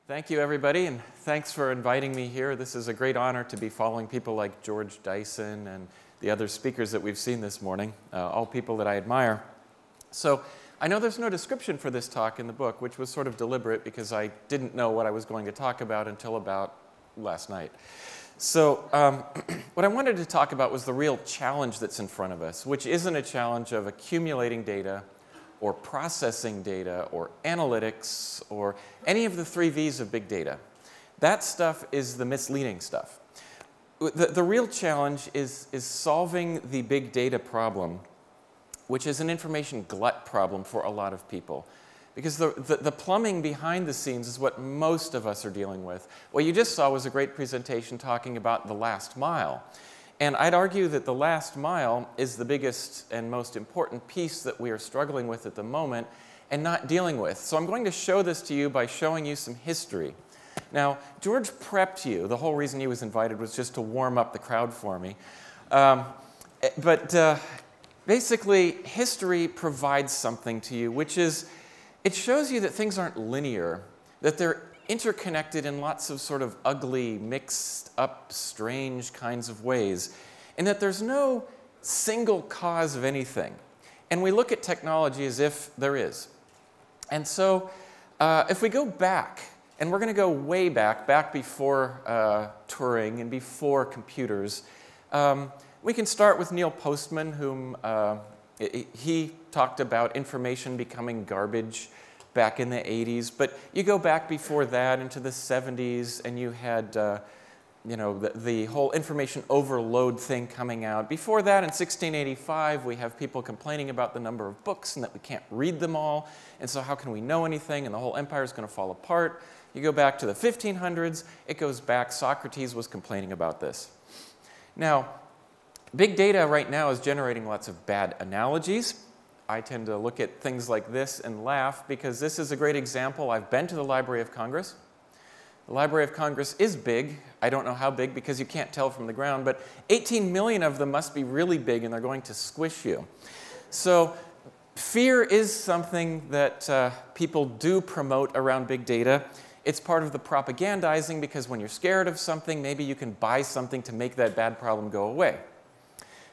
Thank you, everybody, and thanks for inviting me here. This is a great honor to be following people like George Dyson and the other speakers that we've seen this morning, all people that I admire. So I know there's no description for this talk in the book, which was sort of deliberate because I didn't know what I was going to talk about until about last night. So what I wanted to talk about was the real challenge that's in front of us, which isn't a challenge of accumulating data or processing data, or analytics, or any of the 3 V's of big data. That stuff is the misleading stuff. The real challenge is solving the big data problem, which is an information glut problem for a lot of people. Because the plumbing behind the scenes is what most of us are dealing with. What you just saw was a great presentation talking about the last mile. And I'd argue that the last mile is the biggest and most important piece that we are struggling with at the moment and not dealing with. So I'm going to show this to you by showing you some history. Now, George prepped you. The whole reason he was invited was just to warm up the crowd for me. Basically, history provides something to you, which is, it shows you that things aren't linear, that they're interconnected in lots of sort of ugly, mixed up, strange kinds of ways, and that there's no single cause of anything. And we look at technology as if there is. And so if we go back, and we're going to go way back before Turing and before computers, we can start with Neil Postman, whom he talked about information becoming garbage back in the 80s, but you go back before that into the 70s, and you had the whole information overload thing coming out. Before that, in 1685, we have people complaining about the number of books and that we can't read them all, and so how can we know anything, and the whole empire is going to fall apart. You go back to the 1500s, it goes back, Socrates was complaining about this. Now, big data right now is generating lots of bad analogies. I tend to look at things like this and laugh because this is a great example. I've been to the Library of Congress. The Library of Congress is big. I don't know how big because you can't tell from the ground, but 18 million of them must be really big and they're going to squish you. So fear is something that people do promote around big data. It's part of the propagandizing because when you're scared of something, maybe you can buy something to make that bad problem go away.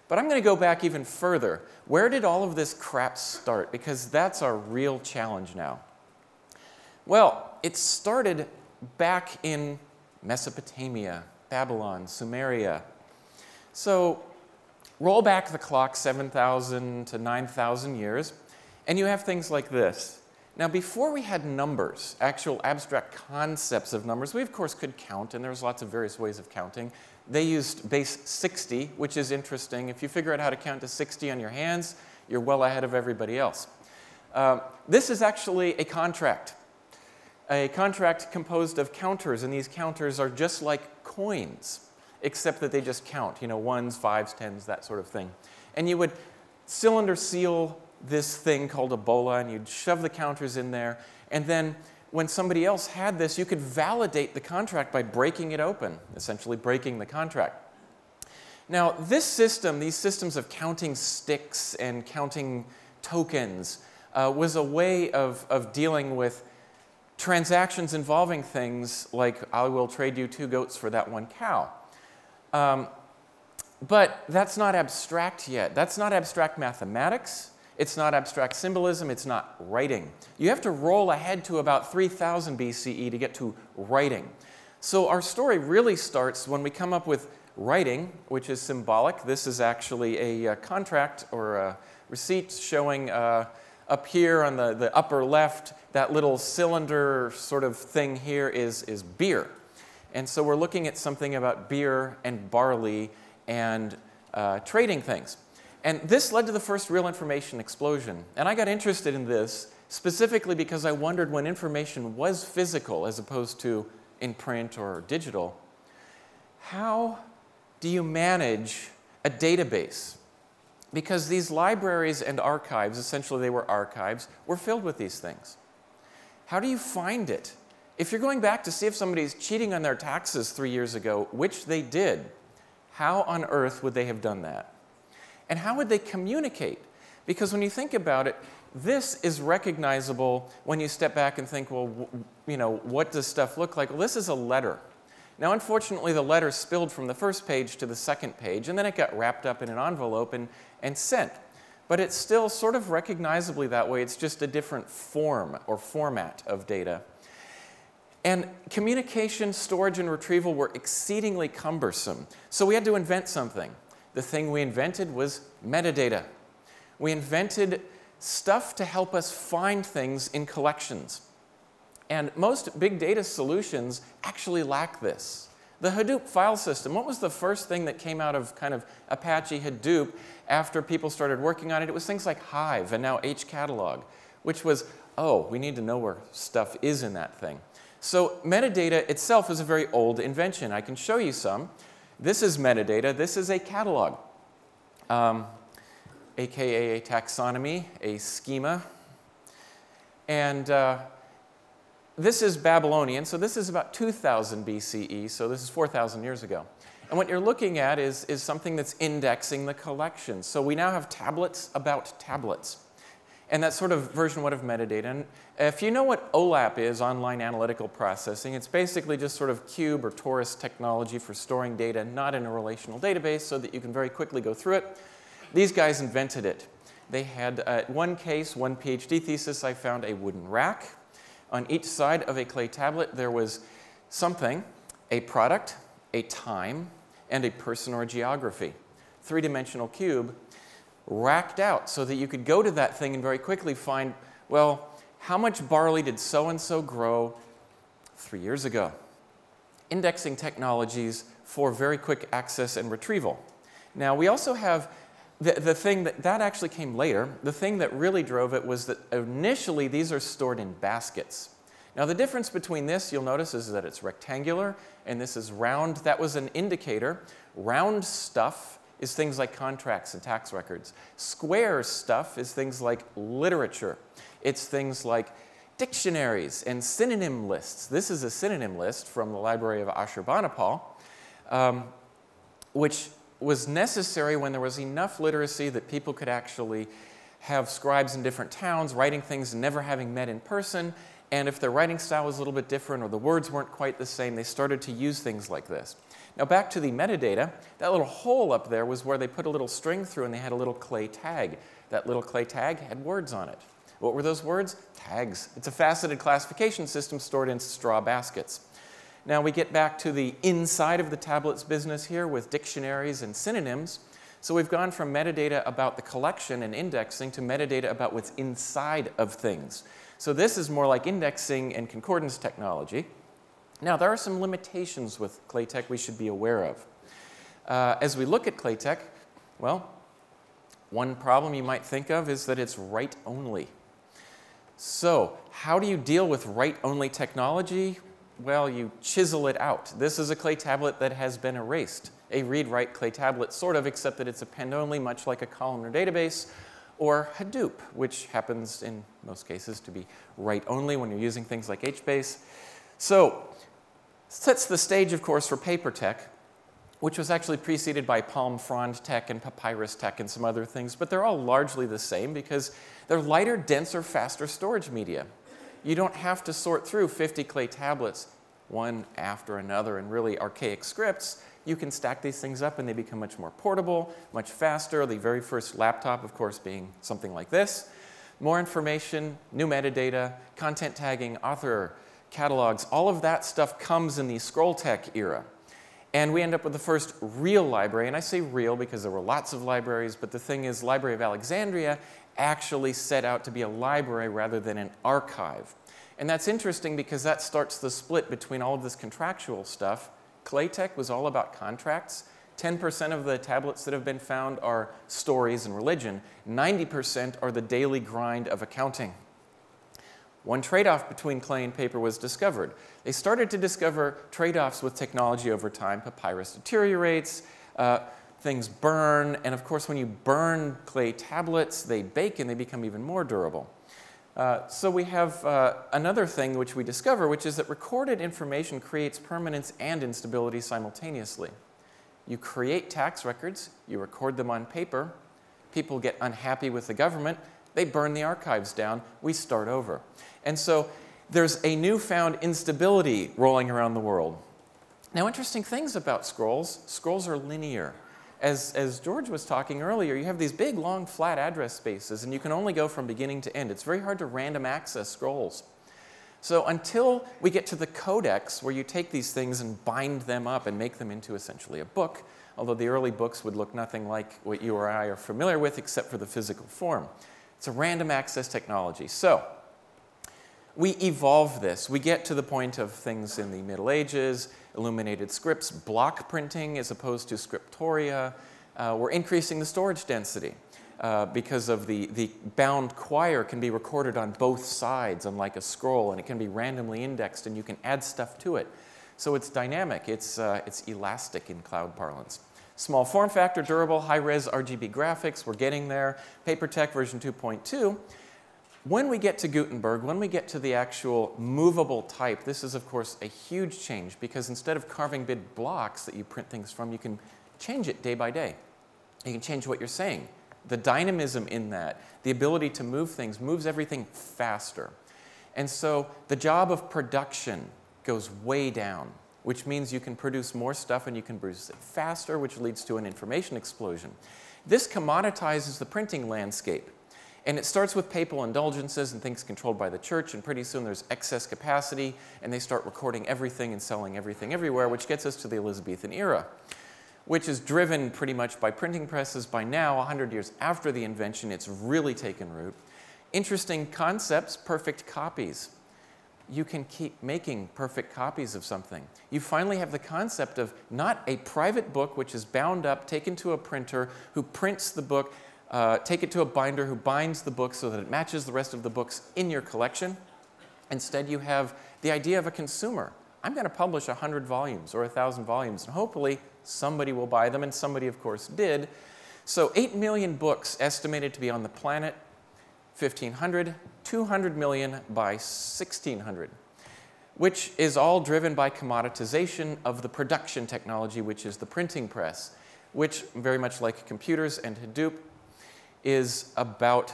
But I'm going to go back even further. Where did all of this crap start? Because that's our real challenge now. Well, it started back in Mesopotamia, Babylon, Sumeria. So roll back the clock 7,000 to 9,000 years, and you have things like this. Now, before we had numbers, actual abstract concepts of numbers, we of course could count, and there's lots of various ways of counting. They used base 60, which is interesting. If you figure out how to count to 60 on your hands, you're well ahead of everybody else. This is actually a contract composed of counters, and these counters are just like coins, except that they just count, ones, fives, tens, that sort of thing. And you would cylinder seal this thing called a bola, and you'd shove the counters in there, and then when somebody else had this, you could validate the contract by breaking it open, essentially breaking the contract. Now, this system, these systems of counting sticks and counting tokens, was a way of dealing with transactions involving things like, I will trade you 2 goats for that 1 cow. But that's not abstract yet. That's not abstract mathematics. It's not abstract symbolism, it's not writing. You have to roll ahead to about 3000 BCE to get to writing. So our story really starts when we come up with writing, which is symbolic. This is actually a contract or a receipt showing up here on the upper left, that little cylinder sort of thing here is beer. And so we're looking at something about beer and barley and trading things. And this led to the first real information explosion. And I got interested in this specifically because I wondered when information was physical as opposed to in print or digital, how do you manage a database? Because these libraries and archives, essentially they were archives, were filled with these things. How do you find it? If you're going back to see if somebody's cheating on their taxes 3 years ago, which they did, how on earth would they have done that? And how would they communicate? Because when you think about it, this is recognizable when you step back and think, well, what does stuff look like? Well, this is a letter. Now, unfortunately, the letter spilled from the first page to the second page, and then it got wrapped up in an envelope and sent. But it's still sort of recognizably that way. It's just a different form or format of data. And communication, storage, and retrieval were exceedingly cumbersome. So we had to invent something. The thing we invented was metadata. We invented stuff to help us find things in collections. And most big data solutions actually lack this. The Hadoop file system, what was the first thing that came out of kind of Apache Hadoop after people started working on it? It was things like Hive and now HCatalog, which was, oh, we need to know where stuff is in that thing. So metadata itself is a very old invention. I can show you some. This is metadata. This is a catalog, aka a taxonomy, a schema. And this is Babylonian, so this is about 2000 BCE, so this is 4,000 years ago. And what you're looking at is something that's indexing the collection. So we now have tablets about tablets. And that's sort of version 1 of metadata. And if you know what OLAP is, online analytical processing, it's basically just sort of cube or torus technology for storing data not in a relational database so that you can very quickly go through it. These guys invented it. They had, one case, one PhD thesis, I found a wooden rack. On each side of a clay tablet, there was something, a product, a time, and a person or a geography. Three-dimensional cube racked out so that you could go to that thing and very quickly find, well, how much barley did so-and-so grow 3 years ago? Indexing technologies for very quick access and retrieval. Now, we also have the thing that actually came later. The thing that really drove it was that initially these are stored in baskets. Now, the difference between this, you'll notice, is that it's rectangular and this is round. That was an indicator. Round stuff is things like contracts and tax records. Square stuff is things like literature. It's things like dictionaries and synonym lists. This is a synonym list from the library of Ashurbanipal, which was necessary when there was enough literacy that people could actually have scribes in different towns writing things and never having met in person. And if their writing style was a little bit different or the words weren't quite the same, they started to use things like this. Now back to the metadata, that little hole up there was where they put a little string through and they had a little clay tag. That little clay tag had words on it. What were those words? Tags. It's a faceted classification system stored in straw baskets. Now we get back to the inside of the tablets business here with dictionaries and synonyms. So we've gone from metadata about the collection and indexing to metadata about what's inside of things. So this is more like indexing and concordance technology. Now, there are some limitations with ClayTech we should be aware of. As we look at ClayTech, well, one problem you might think of is that it's write-only. So how do you deal with write-only technology? Well, you chisel it out. This is a clay tablet that has been erased. A read-write clay tablet, sort of, except that it's append-only, much like a columnar database, or Hadoop, which happens in most cases to be write-only when you're using things like HBase. So sets the stage, of course, for PaperTech, which was actually preceded by Palm Frond Tech and Papyrus Tech and some other things, but they're all largely the same because they're lighter, denser, faster storage media. You don't have to sort through 50 clay tablets, one after another, in really archaic scripts. You can stack these things up and they become much more portable, much faster. The very first laptop, of course, being something like this. More information, new metadata, content tagging, author catalogs, all of that stuff comes in the Scrolltech era. And we end up with the first real library, and I say real because there were lots of libraries, but the thing is, Library of Alexandria actually set out to be a library rather than an archive. And that's interesting because that starts the split between all of this contractual stuff. ClayTech was all about contracts. 10% of the tablets that have been found are stories and religion. 90% are the daily grind of accounting. One trade-off between clay and paper was discovered. They started to discover trade-offs with technology over time. Papyrus deteriorates, things burn, and of course when you burn clay tablets, they bake and they become even more durable. So we have another thing which we discover, which is that recorded information creates permanence and instability simultaneously. You create tax records, you record them on paper, people get unhappy with the government, They burn the archives down. We start over. And so there's a newfound instability rolling around the world. Now, interesting things about scrolls. Scrolls are linear. As George was talking earlier, you have these big, long, flat address spaces, and you can only go from beginning to end. It's very hard to random access scrolls. So until we get to the codex, where you take these things and bind them up and make them into essentially a book, although the early books would look nothing like what you or I are familiar with except for the physical form. It's a random access technology. So we evolve this. We get to the point of things in the Middle Ages, illuminated scripts, block printing as opposed to scriptoria. We're increasing the storage density because of the bound quire can be recorded on both sides, unlike a scroll, and it can be randomly indexed, and you can add stuff to it. So it's dynamic. It's elastic in cloud parlance. Small form factor, durable, high-res RGB graphics. We're getting there. Papertech version 2.2. When we get to Gutenberg, when we get to the actual movable type, this is, of course, a huge change because instead of carving big blocks that you print things from, you can change it day by day. You can change what you're saying. The dynamism in that, the ability to move things, moves everything faster. And so the job of production goes way down, which means you can produce more stuff and you can produce it faster, which leads to an information explosion. This commoditizes the printing landscape. And it starts with papal indulgences and things controlled by the church, and pretty soon there's excess capacity, and they start recording everything and selling everything everywhere, which gets us to the Elizabethan era, which is driven pretty much by printing presses. By now, 100 years after the invention, it's really taken root. Interesting concepts, perfect copies. You can keep making perfect copies of something. You finally have the concept of not a private book which is bound up, taken to a printer who prints the book, take it to a binder who binds the book so that it matches the rest of the books in your collection. Instead, you have the idea of a consumer. I'm going to publish 100 volumes or 1,000 volumes, and hopefully somebody will buy them, and somebody, of course, did. So 8 million books estimated to be on the planet, 1,500, 200 million by 1,600, which is all driven by commoditization of the production technology, which is the printing press, which, very much like computers and Hadoop, is about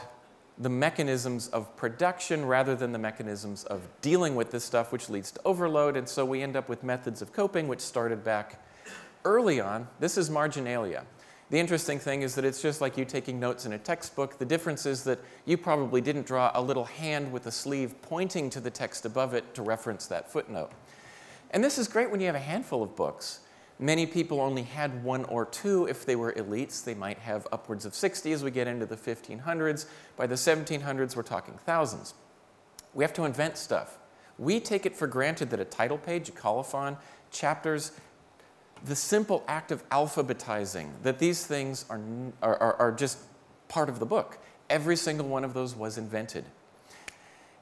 the mechanisms of production rather than the mechanisms of dealing with this stuff, which leads to overload. And so we end up with methods of coping, which started back early on. This is marginalia. The interesting thing is that it's just like you taking notes in a textbook. The difference is that you probably didn't draw a little hand with a sleeve pointing to the text above it to reference that footnote. And this is great when you have a handful of books. Many people only had one or two. If they were elites, they might have upwards of 60 as we get into the 1500s. By the 1700s, we're talking thousands. We have to invent stuff. We take it for granted that a title page, a colophon, chapters, the simple act of alphabetizing, that these things are just part of the book. Every single one of those was invented.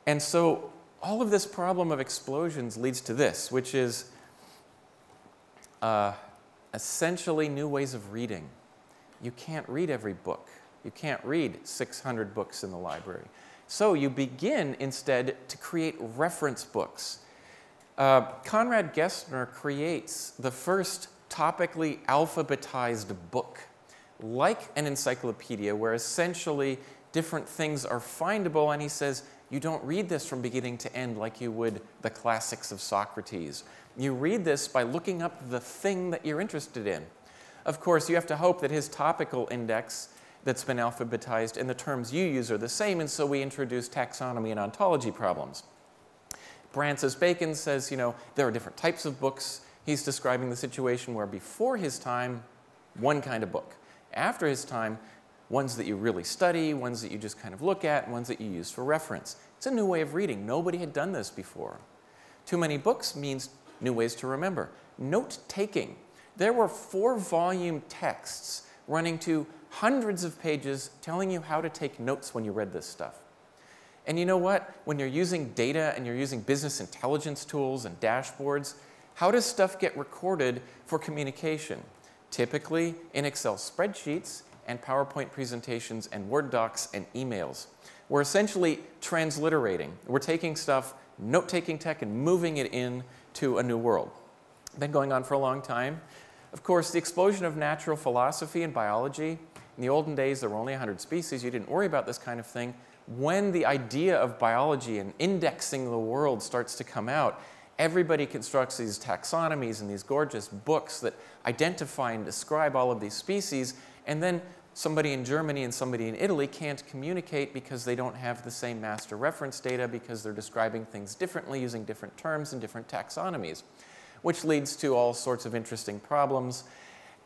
And so all of this problem of explosions leads to this, which is essentially new ways of reading. You can't read every book. You can't read 600 books in the library. So you begin instead to create reference books. Conrad Gessner creates the first topically alphabetized book, like an encyclopedia, where essentially different things are findable, and he says, you don't read this from beginning to end like you would the classics of Socrates. You read this by looking up the thing that you're interested in. Of course, you have to hope that his topical index that's been alphabetized and the terms you use are the same, and so we introduce taxonomy and ontology problems. Francis Bacon says, there are different types of books. He's describing the situation where before his time, one kind of book. After his time, ones that you really study, ones that you just kind of look at, and ones that you use for reference. It's a new way of reading. Nobody had done this before. Too many books means new ways to remember. Note-taking. There were 4-volume texts running to hundreds of pages telling you how to take notes when you read this stuff. And you know what? When you're using data and you're using business intelligence tools and dashboards, how does stuff get recorded for communication? Typically in Excel spreadsheets and PowerPoint presentations and Word docs and emails. We're essentially transliterating. We're taking stuff, note-taking tech, and moving it into a new world. Been going on for a long time. Of course, the explosion of natural philosophy and biology In the olden days, there were only 100 species. You didn't worry about this kind of thing. When the idea of biology and indexing the world starts to come out, everybody constructs these taxonomies and these gorgeous books that identify and describe all of these species, and then somebody in Germany and somebody in Italy can't communicate because they don't have the same master reference data, because they're describing things differently using different terms and different taxonomies, which leads to all sorts of interesting problems.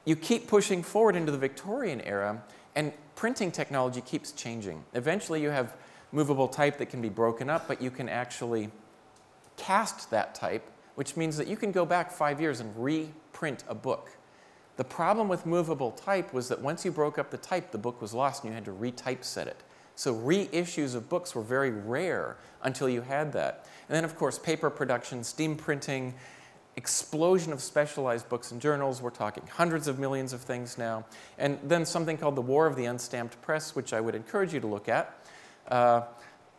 You keep pushing forward into the Victorian era, and printing technology keeps changing. Eventually, you have movable type that can be broken up, but you can actually cast that type, which means that you can go back 5 years and reprint a book. The problem with movable type was that once you broke up the type, the book was lost and you had to retypeset it. So reissues of books were very rare until you had that. And then, of course, paper production, steam printing, explosion of specialized books and journals. We're talking hundreds of millions of things now. And then something called the War of the Unstamped Press, which I would encourage you to look at,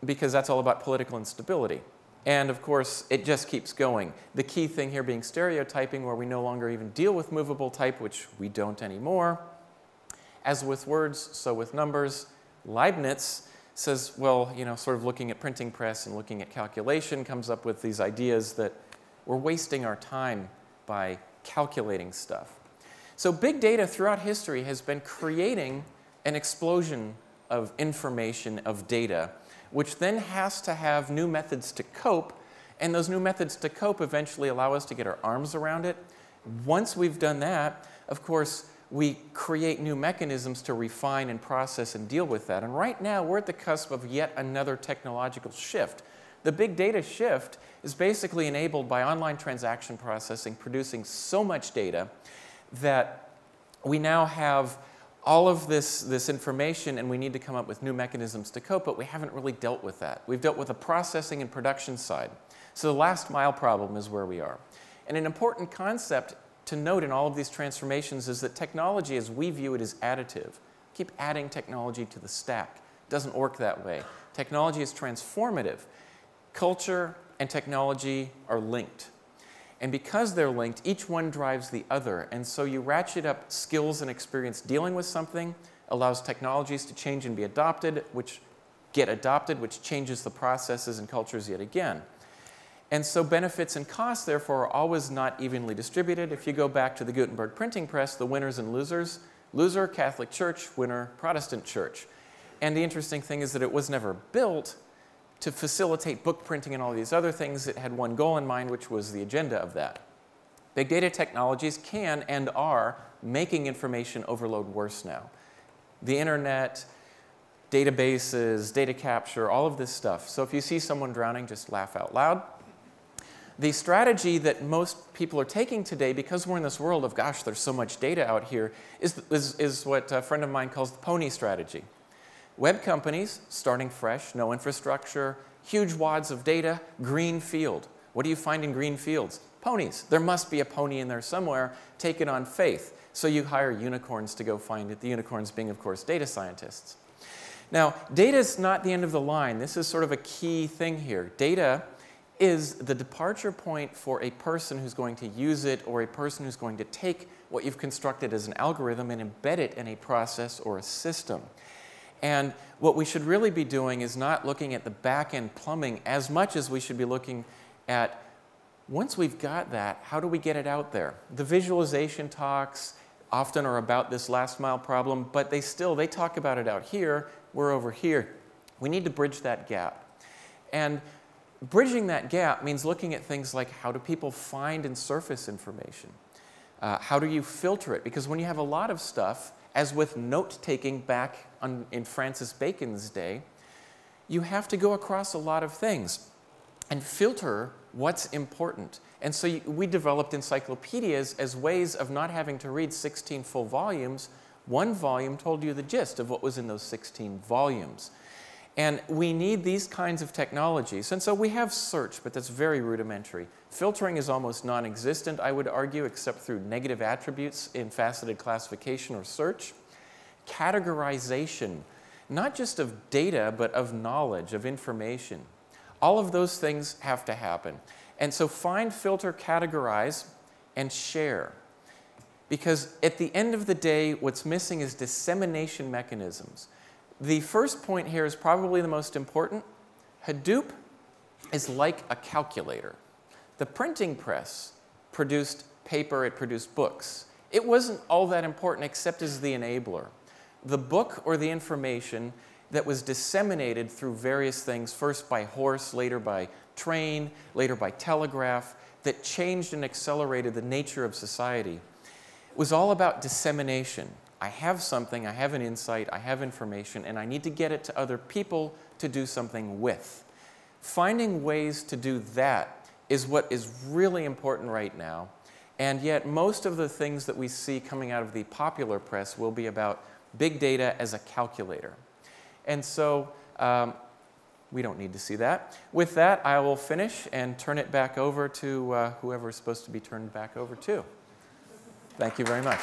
because that's all about political instability. And of course, it just keeps going. The key thing here being stereotyping, where we no longer even deal with movable type, which we don't anymore. As with words, so with numbers. Leibniz says, well, you know, sort of looking at printing press and looking at calculation, comes up with these ideas that we're wasting our time by calculating stuff. So big data throughout history has been creating an explosion of information, of data, which then has to have new methods to cope, and those new methods to cope eventually allow us to get our arms around it. Once we've done that, of course, we create new mechanisms to refine and process and deal with that. And right now, we're at the cusp of yet another technological shift. The big data shift is basically enabled by online transaction processing, producing so much data that we now have all of this information, and we need to come up with new mechanisms to cope, but we haven't really dealt with that. We've dealt with the processing and production side. So the last mile problem is where we are. And an important concept to note in all of these transformations is that technology, as we view it, is additive. Keep adding technology to the stack. It doesn't work that way. Technology is transformative. Culture and technology are linked. And because they're linked, each one drives the other. And so you ratchet up skills and experience dealing with something, allows technologies to change and be adopted, which changes the processes and cultures yet again. And so benefits and costs, therefore, are always not evenly distributed. If you go back to the Gutenberg printing press, the winners and losers, loser, Catholic Church, winner, Protestant Church. And the interesting thing is that it was never built to facilitate book printing and all these other things. It had one goal in mind, which was the agenda of that. Big data technologies can and are making information overload worse now. The internet, databases, data capture, all of this stuff. So if you see someone drowning, just laugh out loud. The strategy that most people are taking today, because we're in this world of, gosh, there's so much data out here, is what a friend of mine calls the pony strategy. Web companies, starting fresh, no infrastructure, huge wads of data, green field. What do you find in green fields? Ponies. There must be a pony in there somewhere. Take it on faith. So you hire unicorns to go find it, the unicorns being, of course, data scientists. Now, data is not the end of the line. This is sort of a key thing here. Data is the departure point for a person who's going to use it, or a person who's going to take what you've constructed as an algorithm and embed it in a process or a system. And what we should really be doing is not looking at the back-end plumbing as much as we should be looking at, once we've got that, how do we get it out there? The visualization talks often are about this last mile problem, but they talk about it out here, we're over here. We need to bridge that gap. And bridging that gap means looking at things like, how do people find and surface information? How do you filter it? Because when you have a lot of stuff, as with note-taking back in Francis Bacon's day, you have to go across a lot of things and filter what's important. And so we developed encyclopedias as ways of not having to read 16 full volumes. One volume told you the gist of what was in those 16 volumes. And we need these kinds of technologies. And so we have search, but that's very rudimentary. Filtering is almost non-existent, I would argue, except through negative attributes in faceted classification or search. Categorization, not just of data, but of knowledge, of information. All of those things have to happen. And so find, filter, categorize, and share. because at the end of the day, what's missing is dissemination mechanisms. The first point here is probably the most important. Hadoop is like a calculator. The printing press produced paper, it produced books. It wasn't all that important except as the enabler. The book or the information that was disseminated through various things, first by horse, later by train, later by telegraph, that changed and accelerated the nature of society, was all about dissemination. I have something, I have an insight, I have information, and I need to get it to other people to do something with. Finding ways to do that is what is really important right now, and yet most of the things that we see coming out of the popular press will be about big data as a calculator. And so we don't need to see that. With that, I will finish and turn it back over to whoever is supposed to be turned back over to. Thank you very much.